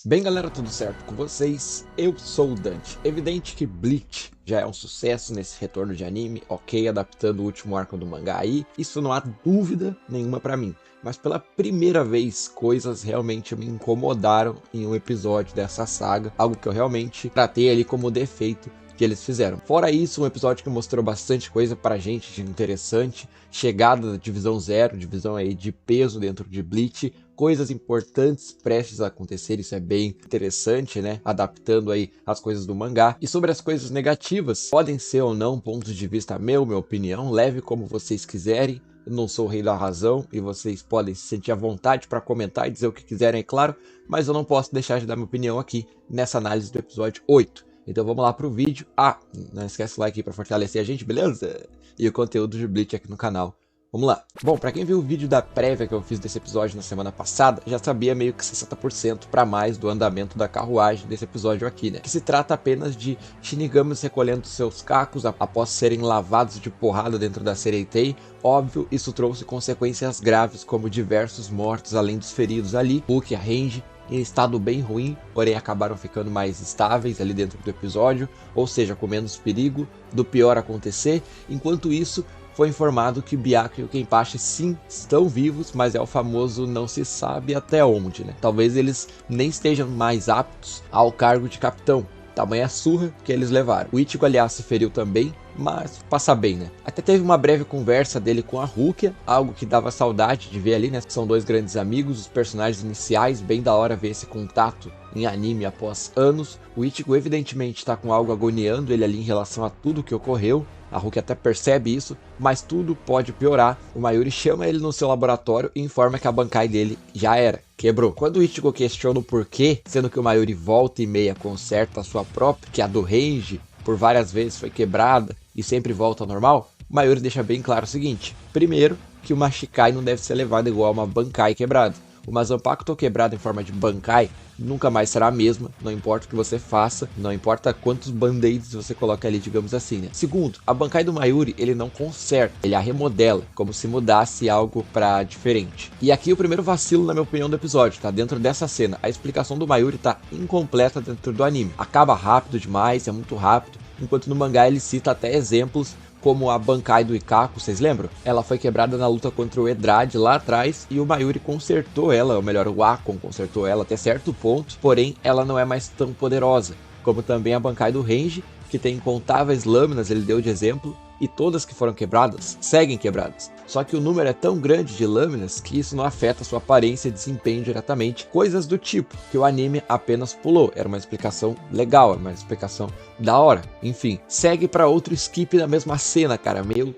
Bem galera, tudo certo com vocês? Eu sou o Dante. Evidente que Bleach já é um sucesso nesse retorno de anime, ok, adaptando o último arco do mangá aí, isso não há dúvida nenhuma pra mim. Mas pela primeira vez, coisas realmente me incomodaram em um episódio dessa saga, algo que eu realmente tratei ali como defeito que eles fizeram. Fora isso, um episódio que mostrou bastante coisa pra gente de interessante, chegada da Divisão Zero, divisão aí de peso dentro de Bleach, coisas importantes prestes a acontecer, isso é bem interessante, né? Adaptando aí as coisas do mangá. E sobre as coisas negativas, podem ser ou não pontos de vista minha opinião, leve como vocês quiserem. Eu não sou o rei da razão e vocês podem se sentir à vontade para comentar e dizer o que quiserem, é claro, mas eu não posso deixar de dar minha opinião aqui nessa análise do episódio 8. Então vamos lá pro vídeo. Não esquece o like aí pra fortalecer a gente, beleza? E o conteúdo de Bleach aqui no canal. Vamos lá. Bom, pra quem viu o vídeo da prévia que eu fiz desse episódio na semana passada, já sabia meio que 60% pra mais do andamento da carruagem desse episódio aqui, né? Que se trata apenas de Shinigamis recolhendo seus cacos após serem lavados de porrada dentro da Sereitei. Óbvio, isso trouxe consequências graves como diversos mortos além dos feridos ali, Hulk e a Range, em estado bem ruim, porém acabaram ficando mais estáveis ali dentro do episódio, ou seja, com menos perigo do pior acontecer. Enquanto isso, foi informado que Byakuya e o Kenpachi sim estão vivos, mas é o famoso não se sabe até onde, né? Talvez eles nem estejam mais aptos ao cargo de capitão, tamanha surra que eles levaram. O Ichigo, aliás, se feriu também, mas passa bem, né? Até teve uma breve conversa dele com a Rukia, algo que dava saudade de ver ali, né? São dois grandes amigos, os personagens iniciais, bem da hora ver esse contato em anime após anos. O Ichigo evidentemente tá com algo agoniando ele ali em relação a tudo que ocorreu. A Rukia até percebe isso, mas tudo pode piorar. O Mayuri chama ele no seu laboratório e informa que a Bankai dele já era, quebrou. Quando o Ichigo questiona o porquê, sendo que o Mayuri volta e meia conserta a sua própria, que a do Range por várias vezes foi quebrada e sempre volta ao normal, o Mayuri deixa bem claro o seguinte: primeiro, que uma Shikai não deve ser levada igual a uma Bankai quebrada. Uma Zanpakuto quebrada em forma de Bankai nunca mais será a mesma, não importa o que você faça, não importa quantos band-aids você coloca ali, digamos assim, né? Segundo, a Bankai do Mayuri, ele não conserta, ele a remodela, como se mudasse algo pra diferente. E aqui o primeiro vacilo, na minha opinião, do episódio, tá? Dentro dessa cena, a explicação do Mayuri tá incompleta dentro do anime. Acaba rápido demais, é muito rápido, enquanto no mangá ele cita até exemplos como a Bankai do Ikako, vocês lembram? Ela foi quebrada na luta contra o Edrad lá atrás e o Mayuri consertou ela, ou melhor, o Akon consertou ela até certo ponto, porém ela não é mais tão poderosa, como também a Bankai do Range, que tem incontáveis lâminas, ele deu de exemplo, e todas que foram quebradas, seguem quebradas. Só que o número é tão grande de lâminas que isso não afeta sua aparência e desempenho diretamente, coisas do tipo que o anime apenas pulou. Era uma explicação legal, era uma explicação da hora. Enfim, segue para outro skip na mesma cena, cara. Meu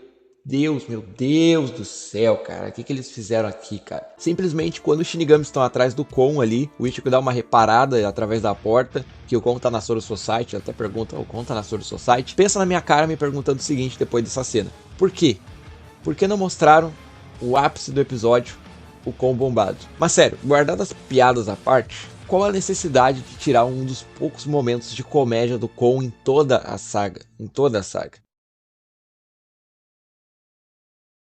Deus do céu, cara. O que eles fizeram aqui, cara? Simplesmente quando os Shinigamis estão atrás do Kon ali, o Ichigo dá uma reparada através da porta, que o Kon tá na Soul Society, até pergunta, o Kon tá na Soul Society. Pensa na minha cara me perguntando o seguinte depois dessa cena: por quê? Por que não mostraram o ápice do episódio, o Kon bombado? Mas sério, guardadas piadas à parte, qual a necessidade de tirar um dos poucos momentos de comédia do Kon em toda a saga? Em toda a saga.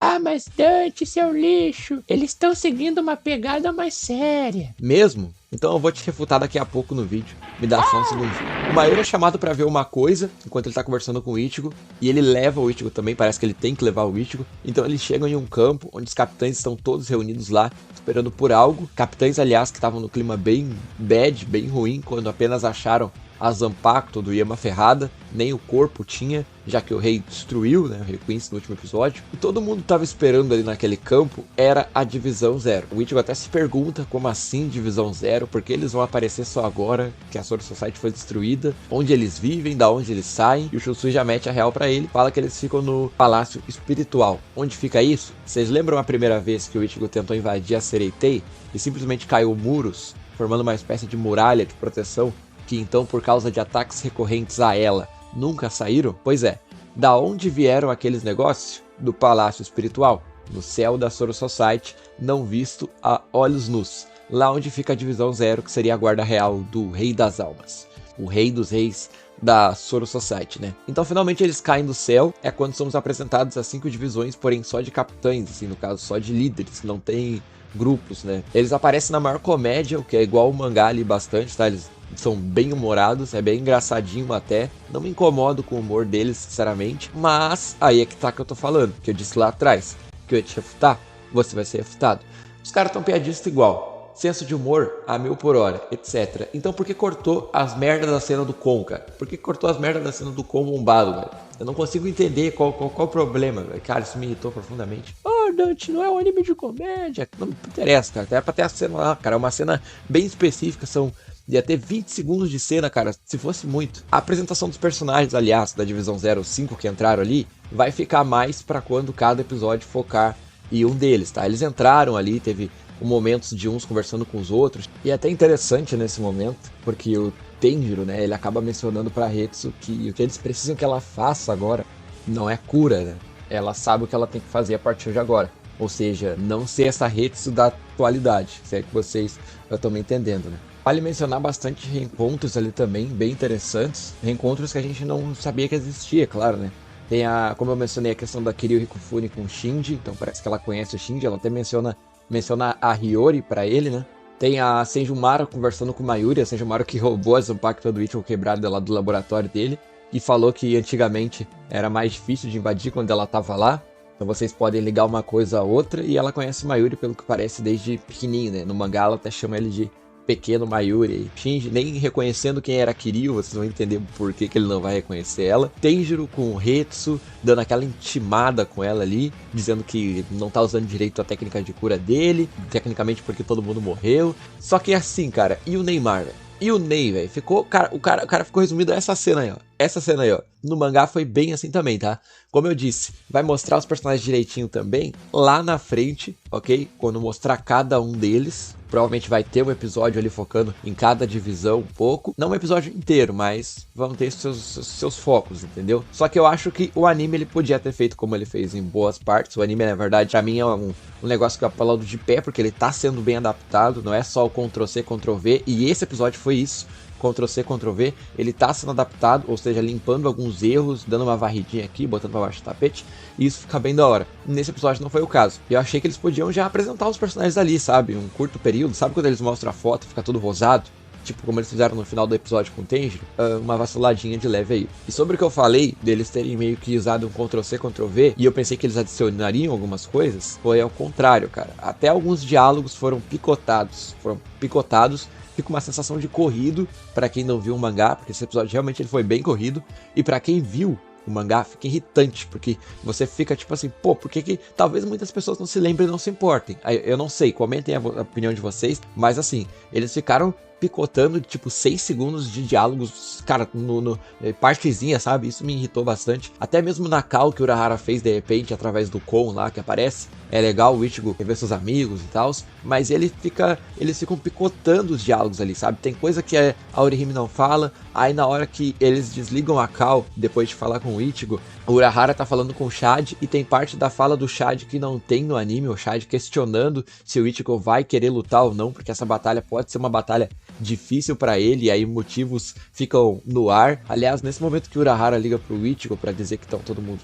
Ah, mas Dante, seu lixo, eles estão seguindo uma pegada mais séria. Mesmo? Então eu vou te refutar daqui a pouco no vídeo. Me dá só um segundinho. O Mayuri é chamado pra ver uma coisa, enquanto ele tá conversando com o Ichigo, e ele leva o Ichigo também, parece que ele tem que levar o Ichigo. Então eles chegam em um campo, onde os capitães estão todos reunidos lá, esperando por algo. Capitães, aliás, que estavam no clima bem bad, bem ruim, quando apenas acharam a Zanpakuto do Yama ferrada, nem o corpo tinha, já que o rei destruiu, né, o rei Quincy no último episódio. E todo mundo tava esperando ali naquele campo, era a Divisão Zero. O Ichigo até se pergunta, como assim Divisão Zero? Porque eles vão aparecer só agora que a Sword Society foi destruída, onde eles vivem, da onde eles saem. E o Shusui já mete a real pra ele, fala que eles ficam no Palácio Espiritual. Onde fica isso? Vocês lembram a primeira vez que o Ichigo tentou invadir a Sereitei e simplesmente caiu muros, formando uma espécie de muralha de proteção, que então, por causa de ataques recorrentes a ela, nunca saíram? Pois é, da onde vieram aqueles negócios? Do Palácio Espiritual, no céu da Soul Society, não visto a olhos nus, lá onde fica a Divisão Zero, que seria a guarda real do Rei das Almas, o Rei dos Reis da Soul Society, né? Então finalmente eles caem do céu, é quando somos apresentados as 5 divisões, porém só de capitães, assim, no caso só de líderes, não tem grupos, né? Eles aparecem na maior comédia, o que é igual o mangá ali bastante, tá? Eles são bem humorados, é bem engraçadinho até. Não me incomodo com o humor deles, sinceramente. Mas aí é que tá que eu tô falando, que eu disse lá atrás, que eu ia te refutar, você vai ser refutado. Os caras tão piadistas igual, senso de humor a 1000 por hora, etc. Então por que cortou as merdas da cena do Kon, cara? Por que cortou as merdas da cena do Kon bombado, velho? Eu não consigo entender qual o problema, velho. Cara, isso me irritou profundamente. Oh, Dante, não é um anime de comédia. Não me interessa, cara. Até pra ter a cena lá, cara. É uma cena bem específica, ia ter 20 segundos de cena, cara, se fosse muito. A apresentação dos personagens, aliás, da Divisão 05 que entraram ali, vai ficar mais pra quando cada episódio focar em um deles, tá? Eles entraram ali, teve momentos de uns conversando com os outros, e é até interessante nesse momento, porque o Tenjiro, né, ele acaba mencionando pra Hetsu que o que eles precisam que ela faça agora não é cura, né? Ela sabe o que ela tem que fazer a partir de agora. Ou seja, não ser essa Hetsu da atualidade, se é que vocês estão me entendendo, né? Vale mencionar bastante reencontros ali também, bem interessantes. Reencontros que a gente não sabia que existia, claro, né? Tem como eu mencionei, a questão da Kiryu Hikufune com o Shinji, então parece que ela conhece o Shinji, ela até menciona a Hiyori pra ele, né? Tem a Senjumara conversando com o Mayuri, a Senjumara que roubou as Zanpakuto do Ichigo quebrada lá do laboratório dele, e falou que antigamente era mais difícil de invadir quando ela tava lá. Então vocês podem ligar uma coisa a outra, e ela conhece o Mayuri pelo que parece desde pequenininho, né? No mangá ela até chama ele de pequeno Mayuri. Shinji nem reconhecendo quem era Kiryu, vocês vão entender por que ele não vai reconhecer ela. Tenjiro com o Hetsu, dando aquela intimada com ela ali, dizendo que não tá usando direito a técnica de cura dele, tecnicamente porque todo mundo morreu. Só que assim, cara, e o Neymar, velho? E o Ney, velho, ficou. O cara ficou resumido a essa cena aí, ó. Essa cena aí, ó. No mangá foi bem assim também, tá? Como eu disse, vai mostrar os personagens direitinho também lá na frente, ok? Quando mostrar cada um deles. Provavelmente vai ter um episódio ali focando em cada divisão um pouco. Não um episódio inteiro, mas vão ter seus focos, entendeu? Só que eu acho que o anime ele podia ter feito como ele fez em boas partes. O anime, na verdade, pra mim é um negócio que eu aplaudo de pé, porque ele tá sendo bem adaptado. Não é só o Ctrl-C, Ctrl-V. E esse episódio foi isso. Ctrl-C, Ctrl-V, ele tá sendo adaptado, ou seja, limpando alguns erros, dando uma varridinha aqui, botando pra baixo do tapete, e isso fica bem da hora. Nesse episódio não foi o caso. Eu achei que eles podiam já apresentar os personagens ali, sabe? Um curto período, sabe quando eles mostram a foto e fica tudo rosado? Tipo como eles fizeram no final do episódio com o Tenjiro, uma vaciladinha de leve aí. E sobre o que eu falei, deles terem meio que usado um Ctrl-C, Ctrl-V, e eu pensei que eles adicionariam algumas coisas, foi ao contrário, cara. Até alguns diálogos foram picotados, fica uma sensação de corrido pra quem não viu o mangá, porque esse episódio realmente ele foi bem corrido, e pra quem viu o mangá fica irritante, porque você fica tipo assim, pô, por que talvez muitas pessoas não se lembrem e não se importem? Eu não sei, comentem a opinião de vocês, mas assim, eles ficaram picotando tipo 6 segundos de diálogos, cara, partezinha, sabe? Isso me irritou bastante. Até mesmo na call que o Urahara fez de repente através do Kon lá que aparece, é legal o Ichigo rever seus amigos e tal, mas eles ficam picotando os diálogos ali, sabe? Tem coisa que a Orihime não fala, aí na hora que eles desligam a call, depois de falar com o Ichigo, o Urahara tá falando com o Chad, e tem parte da fala do Chad que não tem no anime, o Chad questionando se o Ichigo vai querer lutar ou não, porque essa batalha pode ser uma batalha difícil pra ele, e aí motivos ficam no ar. Aliás, nesse momento que o Urahara liga pro Ichigo pra dizer que tá todo mundo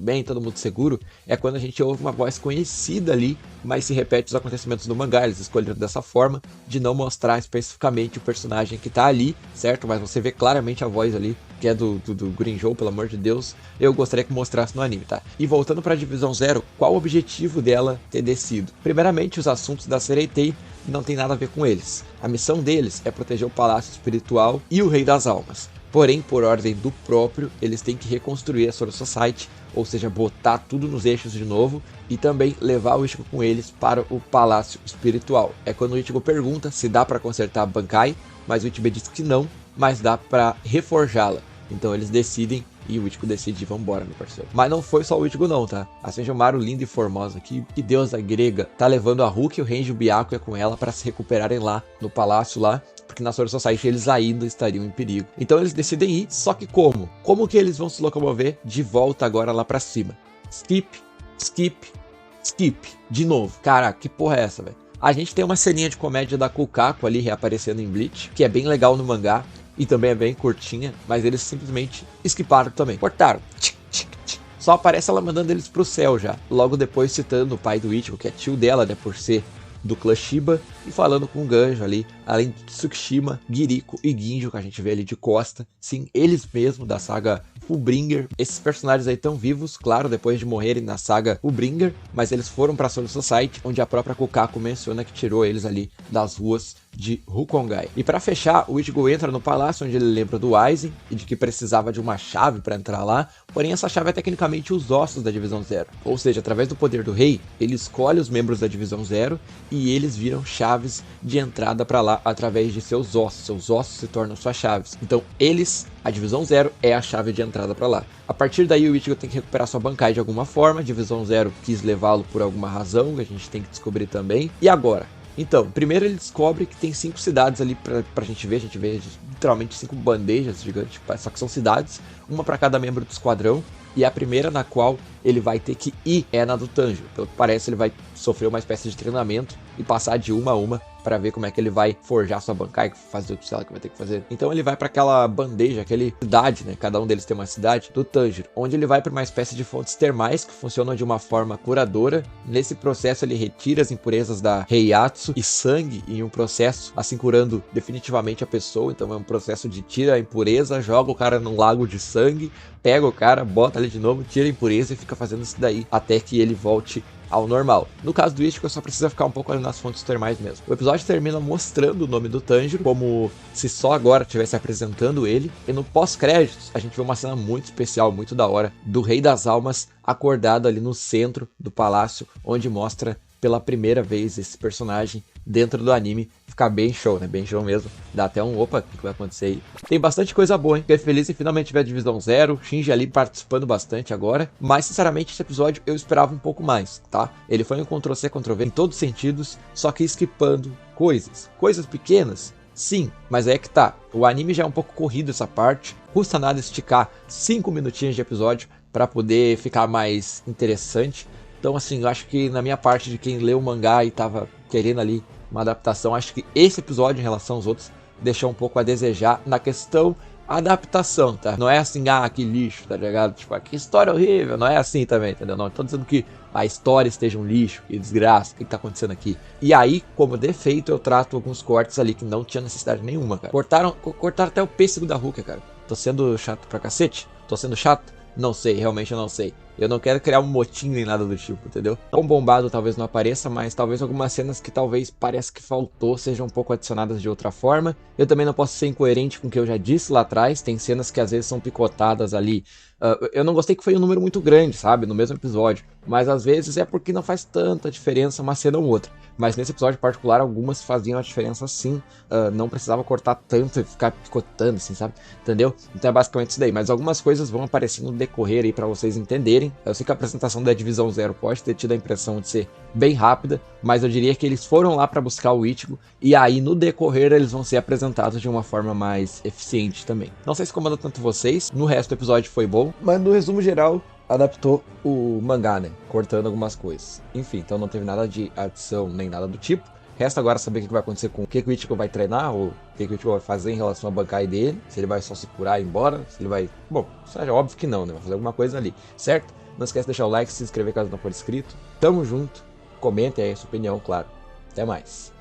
bem, todo mundo seguro, é quando a gente ouve uma voz conhecida ali, mas se repete os acontecimentos do mangá. Eles escolheram dessa forma, de não mostrar especificamente o personagem que tá ali, certo? Mas você vê claramente a voz ali, que é do Grimmjow, pelo amor de Deus. Eu gostaria que mostrasse no anime, tá? E voltando pra Divisão Zero, qual o objetivo dela ter descido? Primeiramente, os assuntos da Sereitei não tem nada a ver com eles. A missão deles é proteger o Palácio Espiritual e o Rei das Almas. Porém, por ordem do próprio, eles têm que reconstruir a Soul Society, ou seja, botar tudo nos eixos de novo, e também levar o Ichigo com eles para o Palácio Espiritual. É quando o Ichigo pergunta se dá para consertar a Bankai, mas o Ichigo diz que não, mas dá para reforjá-la. Então eles decidem, e o Ichigo decide, vambora, meu parceiro. Mas não foi só o Ichigo não, tá? A Senjomaru, linda e formosa, que deusa grega, tá levando a Ruki, o Renji e o Byakuya com ela para se recuperarem lá no palácio lá, porque na Soul Society eles ainda estariam em perigo. Então eles decidem ir, só que como? Como que eles vão se locomover de volta agora lá pra cima? Skip, skip, skip. De novo. Caraca, que porra é essa, velho? A gente tem uma ceninha de comédia da Kukaku ali reaparecendo em Bleach, que é bem legal no mangá, e também é bem curtinha, mas eles simplesmente skiparam também. Cortaram. Só aparece ela mandando eles pro céu já. Logo depois citando o pai do Ichigo, que é tio dela, né, por ser do clã Shiba e falando com o Ganjo ali, além de Tsukishima, Giriko e Ginjo, que a gente vê ali de costa. Sim, eles mesmos da saga Fullbringer. Esses personagens aí estão vivos, claro, depois de morrerem na saga Fullbringer, mas eles foram para Soul Society, onde a própria Kokaku menciona que tirou eles ali das ruas de Rukongai. E para fechar, o Ichigo entra no palácio, onde ele lembra do Aizen e de que precisava de uma chave para entrar lá, porém essa chave é tecnicamente os ossos da Divisão Zero. Ou seja, através do poder do rei, ele escolhe os membros da Divisão Zero e eles viram chaves de entrada para lá através de seus ossos. Seus ossos se tornam suas chaves. Então eles, a Divisão Zero, é a chave de entrada para lá. A partir daí o Ichigo tem que recuperar sua Bankai de alguma forma. A Divisão Zero quis levá-lo por alguma razão, que a gente tem que descobrir também. E agora? Então, primeiro ele descobre que tem 5 cidades ali pra gente ver literalmente 5 bandejas gigantes, só que são cidades, uma para cada membro do esquadrão, e a primeira na qual ele vai ter que ir é na do Tanjiro. Pelo que parece, ele vai sofrer uma espécie de treinamento e passar de uma a uma para ver como é que ele vai forjar sua Bankai, fazer o que ela que vai ter que fazer. Então ele vai para aquela bandeja, aquela cidade, né? Cada um deles tem uma cidade, do Tanjiro, onde ele vai para uma espécie de fontes termais que funcionam de uma forma curadora. Nesse processo ele retira as impurezas da Heiatsu e sangue em um processo, assim curando definitivamente a pessoa. Então é um processo de tira a impureza, joga o cara num lago de sangue, pega o cara, bota ali de novo, tira a impureza e fica fazendo isso daí até que ele volte ao normal. No caso do Ichigo, só precisa ficar um pouco ali nas fontes termais mesmo. O episódio termina mostrando o nome do Tanjiro, como se só agora estivesse apresentando ele. E no pós-créditos, a gente vê uma cena muito especial, muito da hora, do Rei das Almas acordado ali no centro do palácio, onde mostra pela primeira vez esse personagem dentro do anime. Fica bem show, né? Bem show mesmo. Dá até um opa, o que vai acontecer aí. Tem bastante coisa boa, hein? Fiquei feliz em finalmente ver a Divisão Zero. Shinji ali participando bastante agora. Mas, sinceramente, esse episódio eu esperava um pouco mais, tá? Ele foi um Ctrl-C, Ctrl-V em todos os sentidos, só que esquipando coisas. Coisas pequenas, sim, mas é que tá. O anime já é um pouco corrido essa parte. Custa nada esticar 5 minutinhos de episódio para poder ficar mais interessante. Então, assim, eu acho que na minha parte de quem leu o mangá e tava querendo ali uma adaptação, acho que esse episódio em relação aos outros deixou um pouco a desejar na questão adaptação, tá? Não é assim, ah, que lixo, tá ligado? Tipo, que história horrível, não é assim também, entendeu? Não tô dizendo que a história esteja um lixo, que desgraça, o que tá acontecendo aqui? E aí, como defeito, eu trato alguns cortes ali que não tinha necessidade nenhuma, cara. Cortaram até o pêssego da Rukia, cara. Tô sendo chato pra cacete? Tô sendo chato? Não sei, realmente eu não sei. Eu não quero criar um motim nem nada do tipo, entendeu? Tão bombado talvez não apareça, mas talvez algumas cenas que talvez pareça que faltou sejam um pouco adicionadas de outra forma. Eu também não posso ser incoerente com o que eu já disse lá atrás. Tem cenas que às vezes são picotadas ali. Eu não gostei que foi um número muito grande, sabe? No mesmo episódio. Mas às vezes é porque não faz tanta diferença uma cena ou outra. Mas nesse episódio em particular, algumas faziam a diferença sim. Não precisava cortar tanto e ficar picotando, assim, sabe? Entendeu? Então é basicamente isso daí. Mas algumas coisas vão aparecendo no decorrer aí pra vocês entenderem. Eu sei que a apresentação da Divisão Zero pode ter tido a impressão de ser bem rápida, mas eu diria que eles foram lá pra buscar o Ichigo. E aí no decorrer eles vão ser apresentados de uma forma mais eficiente também. Não sei se comanda tanto vocês. No resto do episódio foi bom, mas no resumo geral adaptou o mangá, né? Cortando algumas coisas. Enfim, então não teve nada de adição nem nada do tipo. Resta agora saber o que vai acontecer com o que o Ichigo vai treinar, ou o que o Ichigo vai fazer em relação à Bankai dele. Se ele vai só se curar e ir embora, se ele vai... Bom, isso é óbvio que não, né? Vai fazer alguma coisa ali, certo? Não esquece de deixar o like, se inscrever caso não for inscrito. Tamo junto, comentem aí a sua opinião, claro. Até mais.